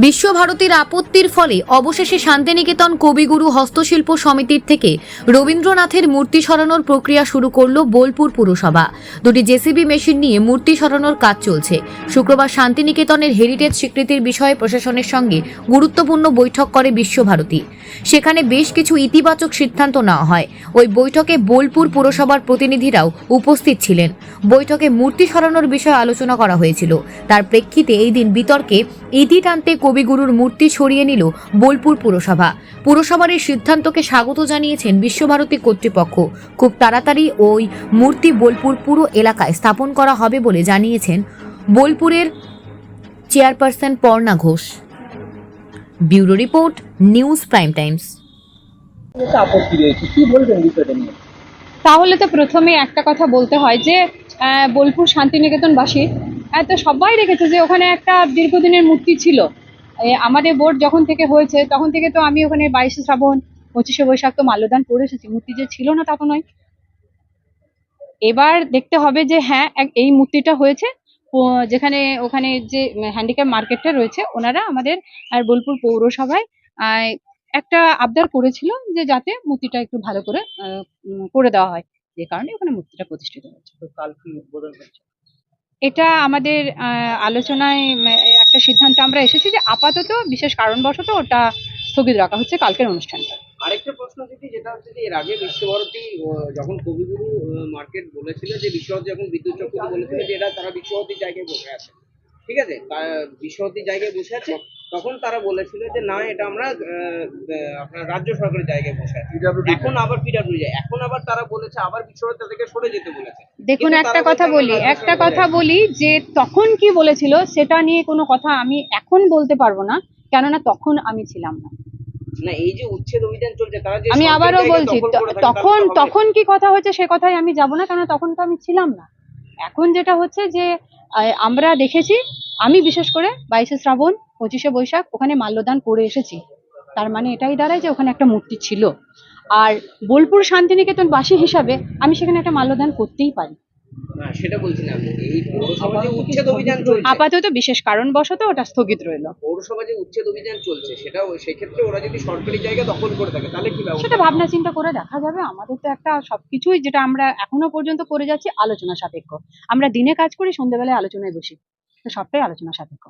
বিশ্বভারতীর আপত্তির ফলে অবশেষে শান্তিনিকেতন কবিগুরু হস্তশিল্প সমিতির থেকে রবীন্দ্রনাথের মূর্তি সরানোর প্রক্রিয়া শুরু করল বোলপুর পুরসভা। দুটি জেসিবি মেশিন নিয়ে মূর্তি সরানোর কাজ চলছে। শুক্রবার শান্তিনিকেতনের হেরিটেজ স্বীকৃতির বিষয়ে প্রশাসনের সঙ্গে গুরুত্বপূর্ণ বৈঠক করে বিশ্বভারতী। সেখানে বেশ কিছু ইতিবাচক সিদ্ধান্ত নেওয়া হয়। ওই বৈঠকে বোলপুর পুরসভার প্রতিনিধিরাও উপস্থিত ছিলেন। বৈঠকে মূর্তি সরানোর বিষয়ে আলোচনা করা হয়েছিল। তার প্রেক্ষিতে এই দিন বিতর্কে ইতি টানতে কবিগুরুর মূর্তি সরিয়ে নিল বোলপুর পুরসভা। পুরসভার এই সিদ্ধান্তকে স্বাগত জানিয়েছেন বিশ্বভারতী কর্তৃপক্ষ। খুব তাড়াতাড়ি ওই মূর্তি বোলপুর পুরো এলাকায় স্থাপন করা হবে বলে জানিয়েছেন বোলপুরের chairperson Parna Ghosh. Bureau report, news prime Times. তাহলে তো প্রথমে একটা কথা বলতে হয় যে বোলপুর শান্তিনিকেতনবাসী তো সবাই দেখেছে যে ওখানে একটা দীর্ঘদিনের মূর্তি ছিল। আমাদের বোর্ড যখন থেকে হয়েছে তখন থেকে তো আমি ওখানে 22শে শ্রাবণ 25শে বৈশাখ তো মাল্যদান করে এসেছি। মূর্তি যে ছিল না তা তো নয়। এবার দেখতে হবে যে হ্যাঁ এই মূর্তিটা হয়েছে যেখানে ওখানে যে হ্যান্ডিক্যাপ মার্কেটটা রয়েছে ওনারা আমাদের আর বোলপুর পৌরসভায় একটা আবদার করেছিল যে যাতে মূর্তিটা একটু ভালো করে করে দেওয়া হয়, যে কারণে ওখানে মূর্তিটা প্রতিষ্ঠিত হয়েছে। এটা আমাদের আলোচনায় একটা সিদ্ধান্ত আমরা এসেছি যে আপাতত বিশেষ কারণবশত ওটা স্থগিত রাখা হচ্ছে কালকের অনুষ্ঠানটা। আরেকটা প্রশ্ন যদি যেটা হচ্ছে যে এর আগে বিশ্বভারতী যখন কবিগুরু মার্কেট বলেছিল যে বিশ্বভারতী যখন বিদ্যুৎ চক্রবর্তী বলেছিল যে এটা তারা বিশ্বভারতীর জায়গায় বসে আছে, ঠিক আছে, বিশ্বভারতীর জায়গায় বসে আছে, তখন তারা বলেছিল যে না এটা আমরা আপনার রাজ্য সরকারের জায়গায় বসে আছি। এখন আবার পিডব্লিউ যায়, এখন আবার তারা বলেছে আবার বিশ্বভারতী থেকে সরে যেতে বলেছে। দেখুন একটা কথা বলি যে তখন কি বলেছিল সেটা নিয়ে কোনো কথা আমি এখন বলতে পারবো না, কেননা তখন আমি ছিলাম না। না, এই যে উচ্ছেদ অভিযান চলছে তারা যে আমি আবারও বলছি তখন কি কথা হয়েছে সে কথাই আমি যাব না, কারণ তখন তো আমি ছিলাম না। এখন যেটা হচ্ছে যে আমরা দেখেছি, আমি বিশেষ করে 22শে শ্রাবণ 25শে বৈশাখ ওখানে মাল্যদান করে এসেছি। তার মানে এটাই দাঁড়ায় যে ওখানে একটা মূর্তি ছিল, আর বোলপুর শান্তিনিকেতনবাসী হিসাবে আমি সেখানে একটা মাল্যদান করতেই পারি। না সেটা বলছি না, এই পৌরসভা যে উচ্ছেদ অভিযান চলছে আপাতত বিশেষ কারণবশত ওটা স্থগিত রইল। পৌরসভা যে উচ্ছেদ অভিযান চলছে সেটাও সেক্ষেত্রে ওরা যদি সরকারি জায়গা দখল করে থাকে তাহলে কি ব্যবস্থা? সেটা ভাবনা চিন্তা করে দেখা যাবে। আমাদের তো একটা সবকিছুই যেটা আমরা এখনো পর্যন্ত করে যাচ্ছি আলোচনা সাপেক্ষ। আমরা দিনে কাজ করি, সন্ধ্যেবেলায় আলোচনায় বসি, তো সবটাই আলোচনা সাপেক্ষ।